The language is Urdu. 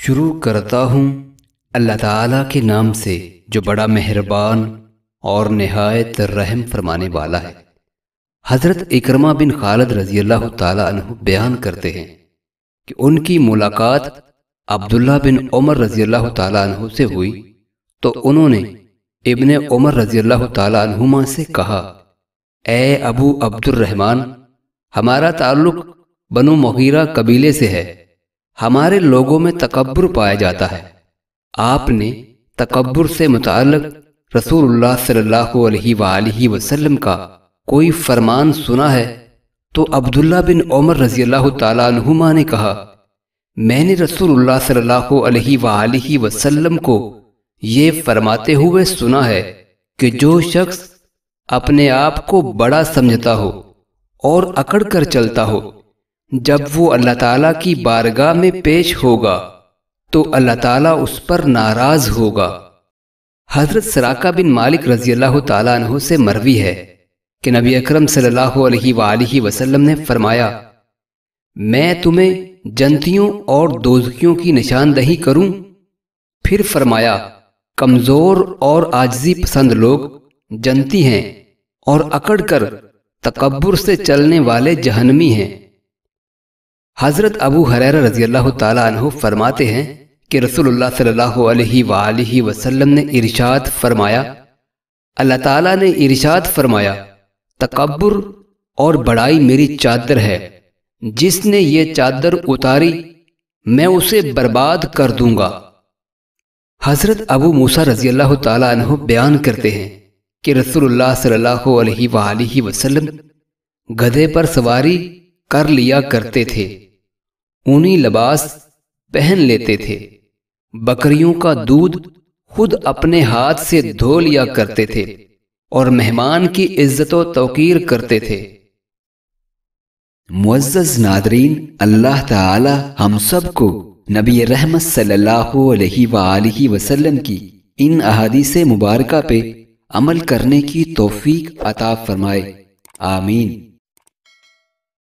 شروع کرتا ہوں اللہ تعالیٰ کے نام سے جو بڑا مہربان اور نہایت رحم فرمانے والا ہے۔ حضرت اکرمہ بن خالد رضی اللہ تعالیٰ عنہ بیان کرتے ہیں کہ ان کی ملاقات عبداللہ بن عمر رضی اللہ تعالیٰ عنہ سے ہوئی تو انہوں نے ابن عمر رضی اللہ تعالیٰ عنہما سے کہا، اے ابو عبد الرحمن، ہمارا تعلق بنو مغیرہ قبیلے سے ہے، ہمارے لوگوں میں تکبر پایا جاتا ہے۔ آپ نے تکبر سے متعلق رسول اللہ صلی اللہ علیہ وآلہ وسلم کا کوئی فرمان سنا ہے؟ تو عبداللہ بن عمر رضی اللہ تعالیٰ عنہما نے کہا، میں نے رسول اللہ صلی اللہ علیہ وآلہ وسلم کو یہ فرماتے ہوئے سنا ہے کہ جو شخص اپنے آپ کو بڑا سمجھتا ہو اور اکڑ کر چلتا ہو، جب وہ اللہ تعالیٰ کی بارگاہ میں پیش ہوگا تو اللہ تعالیٰ اس پر ناراض ہوگا۔ حضرت سراقہ بن مالک رضی اللہ تعالیٰ عنہ سے مروی ہے کہ نبی اکرم صلی اللہ علیہ وآلہ وسلم نے فرمایا، میں تمہیں جنتیوں اور دوزخیوں کی نشاندہی کروں؟ پھر فرمایا، کمزور اور عاجزی پسند لوگ جنتی ہیں اور اکڑ کر تکبر سے چلنے والے جہنمی ہیں۔ حضرت ابو ہریرہ رضی اللہ تعالیٰ عنہ فرماتے ہیں کہ رسول اللہ صلی اللہ علیہ وآلہ وسلم نے ارشاد فرمایا، اللہ تعالیٰ نے ارشاد فرمایا، تکبر اور بڑائی میری چادر ہے، جس نے یہ چادر اتاری میں اسے برباد کر دوں گا۔ حضرت ابو موسیٰ رضی اللہ تعالیٰ عنہ بیان کرتے ہیں کہ رسول اللہ صلی اللہ علیہ وآلہ وسلم گدھے پر سواری کر لیا کرتے تھے، اونی لباس پہن لیتے تھے، بکریوں کا دودھ خود اپنے ہاتھ سے دھو لیا کرتے تھے اور مہمان کی عزت و توقیر کرتے تھے۔ معزز ناظرین، اللہ تعالی ہم سب کو نبی رحمت صلی اللہ علیہ وآلہ وسلم کی ان احادیث مبارکہ پہ عمل کرنے کی توفیق عطا فرمائے، آمین۔